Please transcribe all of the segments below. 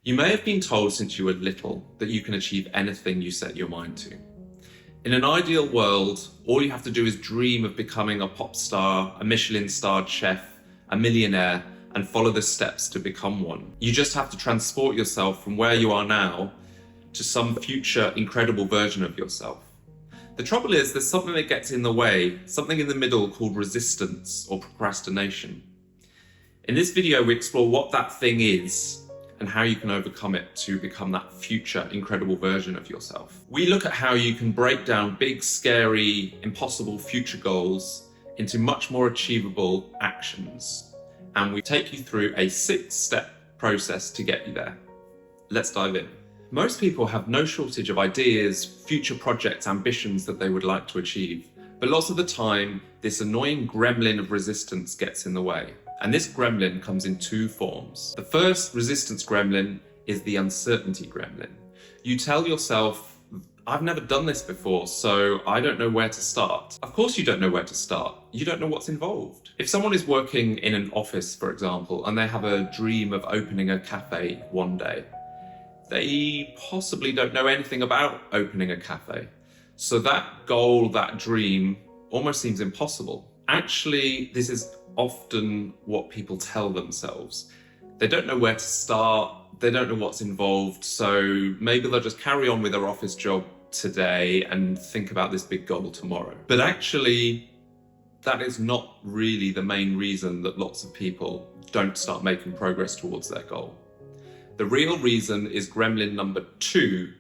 You may have been told since you were little that you can achieve anything you set your mind to. In an ideal world, all you have to do is dream of becoming a pop star, a Michelin-starred chef, a millionaire, and follow the steps to become one. You just have to transport yourself from where you are now to some future incredible version of yourself. The trouble is, there's something that gets in the way, something in the middle called resistance or procrastination. In this video, we explore what that thing is and how you can overcome it to become that future incredible version of yourself. We look at how you can break down big, scary, impossible future goals into much more achievable actions. And we take you through a 6-step process to get you there. Let's dive in. Most people have no shortage of ideas, future projects, ambitions that they would like to achieve. But lots of the time, this annoying gremlin of resistance gets in the way. And this gremlin comes in 2 forms. The first resistance gremlin is the uncertainty gremlin. You tell yourself, I've never done this before, so I don't know where to start. Of course you don't know where to start. You don't know what's involved. If someone is working in an office, for example, and they have a dream of opening a cafe one day, they possibly don't know anything about opening a cafe. So that goal, that dream, almost seems impossible. Actually, this is often what people tell themselves. They don't know where to start, they don't know what's involved, so maybe they'll just carry on with their office job today and think about this big goal tomorrow. But actually, that is not really the main reason that lots of people don't start making progress towards their goal. The real reason is gremlin number 2,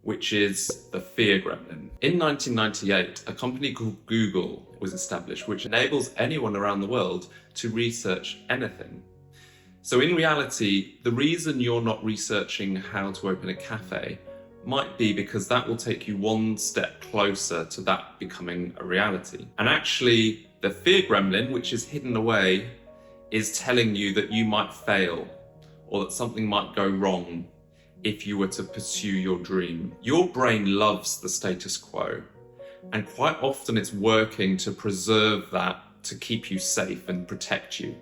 which is the fear gremlin. In 1998, a company called Google was established, which enables anyone around the world to research anything. So in reality, the reason you're not researching how to open a cafe might be because that will take you one step closer to that becoming a reality. And actually, the fear gremlin, which is hidden away, is telling you that you might fail or that something might go wrong if you were to pursue your dream. Your brain loves the status quo, and quite often it's working to preserve that, to keep you safe and protect you.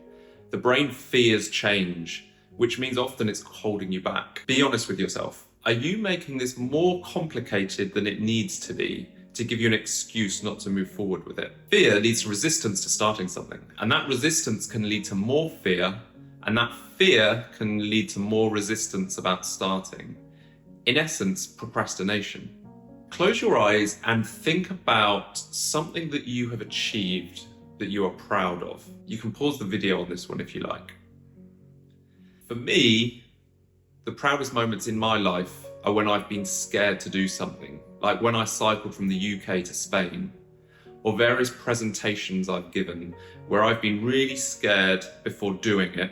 The brain fears change, which means often it's holding you back. Be honest with yourself. Are you making this more complicated than it needs to be to give you an excuse not to move forward with it? Fear leads to resistance to starting something, and that resistance can lead to more fear, and that fear can lead to more resistance about starting. In essence, procrastination. Close your eyes and think about something that you have achieved that you are proud of. You can pause the video on this one if you like. For me, the proudest moments in my life are when I've been scared to do something, like when I cycled from the UK to Spain, or various presentations I've given where I've been really scared before doing it.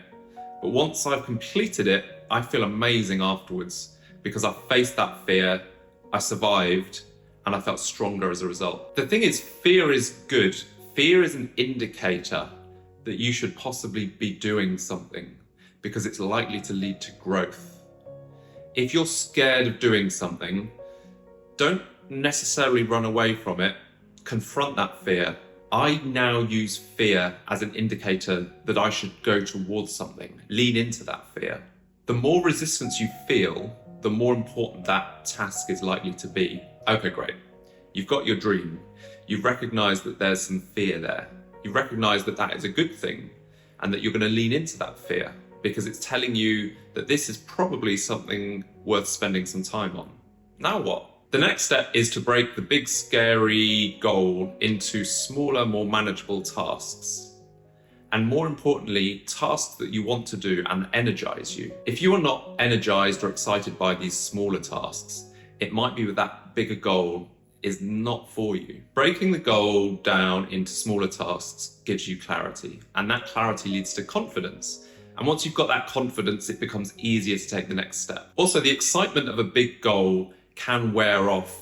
But once I've completed it, I feel amazing afterwards because I faced that fear, I survived, and I felt stronger as a result. The thing is, fear is good. Fear is an indicator that you should possibly be doing something because it's likely to lead to growth. If you're scared of doing something, don't necessarily run away from it. Confront that fear. I now use fear as an indicator that I should go towards something. Lean into that fear. The more resistance you feel, the more important that task is likely to be. Okay, great. You've got your dream. You've recognized that there's some fear there. You recognize that that is a good thing and that you're going to lean into that fear because it's telling you that this is probably something worth spending some time on. Now what? The next step is to break the big scary goal into smaller, more manageable tasks. And more importantly, tasks that you want to do and energize you. If you are not energized or excited by these smaller tasks, it might be that bigger goal is not for you. Breaking the goal down into smaller tasks gives you clarity, and that clarity leads to confidence. And once you've got that confidence, it becomes easier to take the next step. Also, the excitement of a big goal can wear off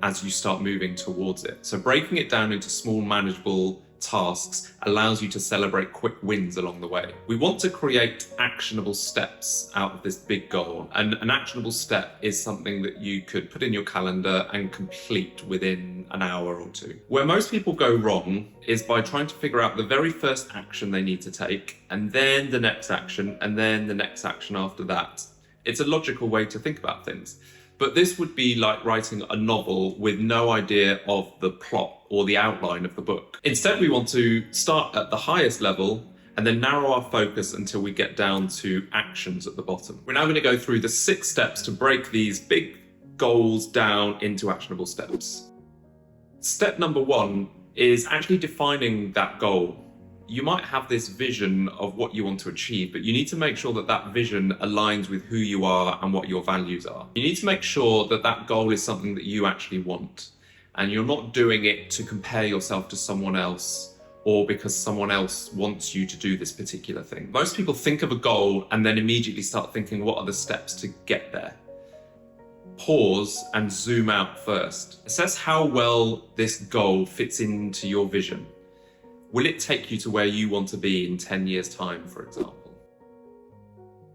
as you start moving towards it. So breaking it down into small, manageable tasks allows you to celebrate quick wins along the way. We want to create actionable steps out of this big goal, and an actionable step is something that you could put in your calendar and complete within an hour or 2. Where most people go wrong is by trying to figure out the very first action they need to take, and then the next action, and then the next action after that. It's a logical way to think about things. But this would be like writing a novel with no idea of the plot or the outline of the book. Instead, we want to start at the highest level and then narrow our focus until we get down to actions at the bottom. We're now going to go through the 6 steps to break these big goals down into actionable steps. Step number 1 is actually defining that goal. You might have this vision of what you want to achieve, but you need to make sure that that vision aligns with who you are and what your values are. You need to make sure that that goal is something that you actually want, and you're not doing it to compare yourself to someone else or because someone else wants you to do this particular thing. Most people think of a goal and then immediately start thinking, what are the steps to get there? Pause and zoom out first. Assess how well this goal fits into your vision. Will it take you to where you want to be in 10 years' time, for example?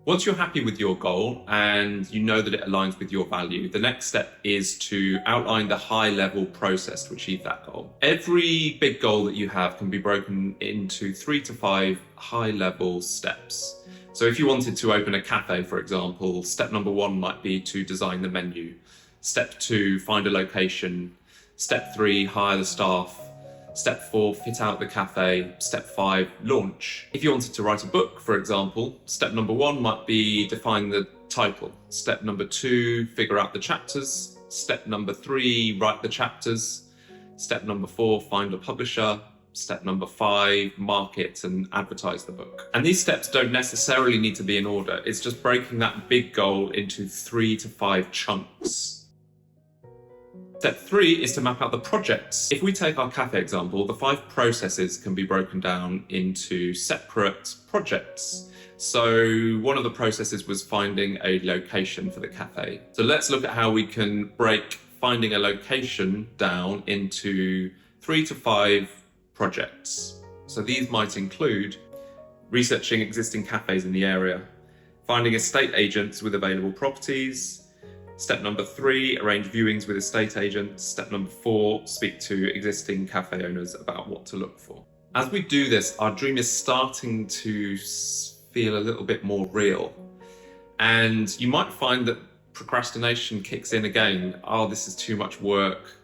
Once you're happy with your goal and you know that it aligns with your value, the next step is to outline the high-level process to achieve that goal. Every big goal that you have can be broken into 3 to 5 high-level steps. So if you wanted to open a cafe, for example, step number 1 might be to design the menu. Step 2, find a location. Step 3, hire the staff. Step 4, fit out the cafe. Step 5, launch. If you wanted to write a book, for example, step number 1 might be define the title. Step number 2, figure out the chapters. Step number 3, write the chapters. Step number 4, find a publisher. Step number 5, market and advertise the book. And these steps don't necessarily need to be in order. It's just breaking that big goal into 3 to 5 chunks. Step 3 is to map out the projects. If we take our cafe example, the 5 processes can be broken down into separate projects. So one of the processes was finding a location for the cafe. So let's look at how we can break finding a location down into 3 to 5 projects. So these might include researching existing cafes in the area, finding estate agents with available properties. Step number 3, arrange viewings with estate agents. Step number 4, speak to existing cafe owners about what to look for. As we do this, our dream is starting to feel a little bit more real. And you might find that procrastination kicks in again. Oh, this is too much work.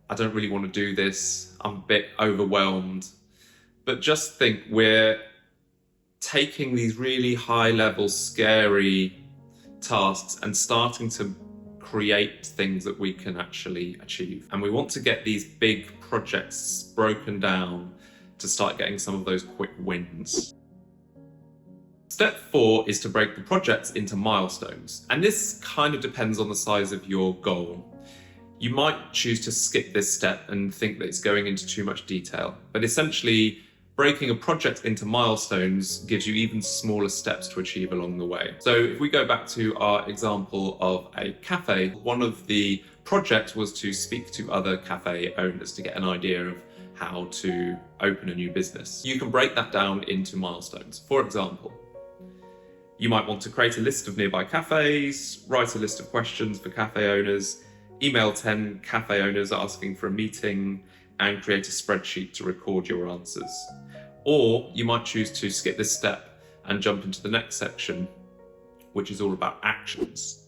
I don't really want to do this. I'm a bit overwhelmed. But just think, we're taking these really high-level, scary tasks and starting to create things that we can actually achieve. And we want to get these big projects broken down to start getting some of those quick wins. Step 4 is to break the projects into milestones. And this kind of depends on the size of your goal. You might choose to skip this step and think that it's going into too much detail, but essentially breaking a project into milestones gives you even smaller steps to achieve along the way. So if we go back to our example of a cafe, one of the projects was to speak to other cafe owners to get an idea of how to open a new business. You can break that down into milestones. For example, you might want to create a list of nearby cafes, write a list of questions for cafe owners, email 10 cafe owners asking for a meeting, and create a spreadsheet to record your answers. Or you might choose to skip this step and jump into the next section, which is all about actions.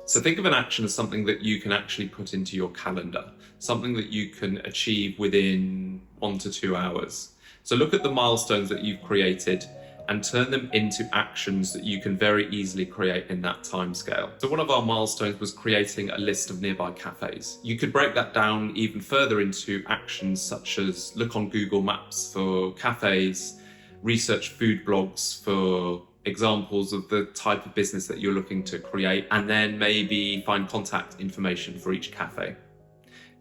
So think of an action as something that you can actually put into your calendar, something that you can achieve within 1 to 2 hours. So look at the milestones that you've created and turn them into actions that you can very easily create in that timescale. So one of our milestones was creating a list of nearby cafes. You could break that down even further into actions such as look on Google Maps for cafes, research food blogs for examples of the type of business that you're looking to create, and then maybe find contact information for each cafe.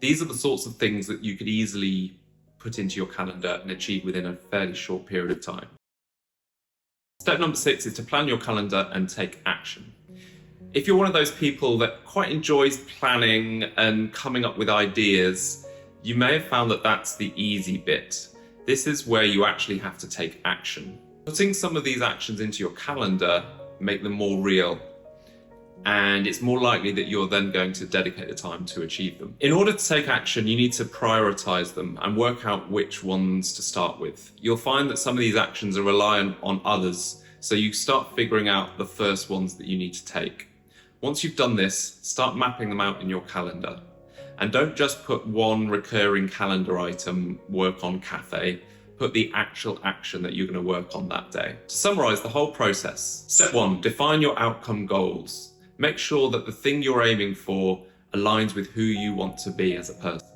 These are the sorts of things that you could easily put into your calendar and achieve within a fairly short period of time. Step number 6 is to plan your calendar and take action. If you're one of those people that quite enjoys planning and coming up with ideas, you may have found that that's the easy bit. This is where you actually have to take action. Putting some of these actions into your calendar make them more real, and it's more likely that you're then going to dedicate the time to achieve them. In order to take action, you need to prioritize them and work out which ones to start with. You'll find that some of these actions are reliant on others So you start figuring out the first ones that you need to take. Once you've done this, start mapping them out in your calendar. And don't just put one recurring calendar item, work on cafe, put the actual action that you're going to work on that day. To summarize the whole process, step 1, define your outcome goals. Make sure that the thing you're aiming for aligns with who you want to be as a person.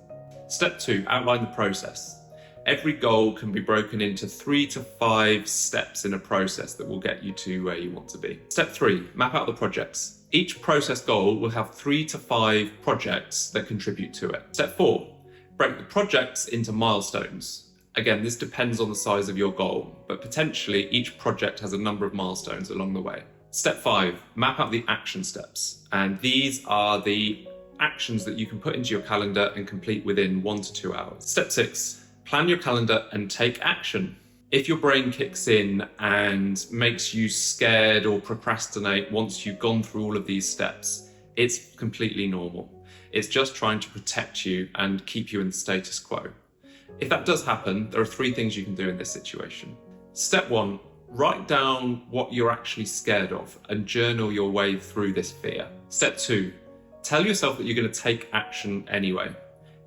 Step 2, outline the process. Every goal can be broken into 3 to 5 steps in a process that will get you to where you want to be. Step 3, map out the projects. Each process goal will have 3 to 5 projects that contribute to it. Step 4, break the projects into milestones. Again, this depends on the size of your goal, but potentially each project has a number of milestones along the way. Step 5, map out the action steps. And these are the actions that you can put into your calendar and complete within 1 to 2 hours. Step 6, plan your calendar and take action. If your brain kicks in and makes you scared or procrastinate once you've gone through all of these steps, it's completely normal. It's just trying to protect you and keep you in the status quo. If that does happen, there are 3 things you can do in this situation. Step 1, write down what you're actually scared of and journal your way through this fear. Step 2, tell yourself that you're going to take action anyway,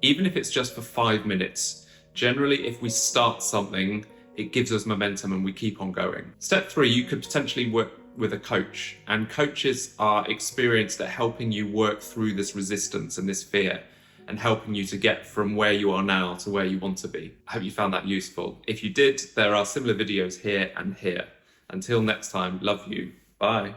even if it's just for 5 minutes. Generally, if we start something, it gives us momentum and we keep on going. Step 3, you could potentially work with a coach, and coaches are experienced at helping you work through this resistance and this fear and helping you to get from where you are now to where you want to be. I hope you found that useful. If you did, there are similar videos here and here. Until next time, love you. Bye.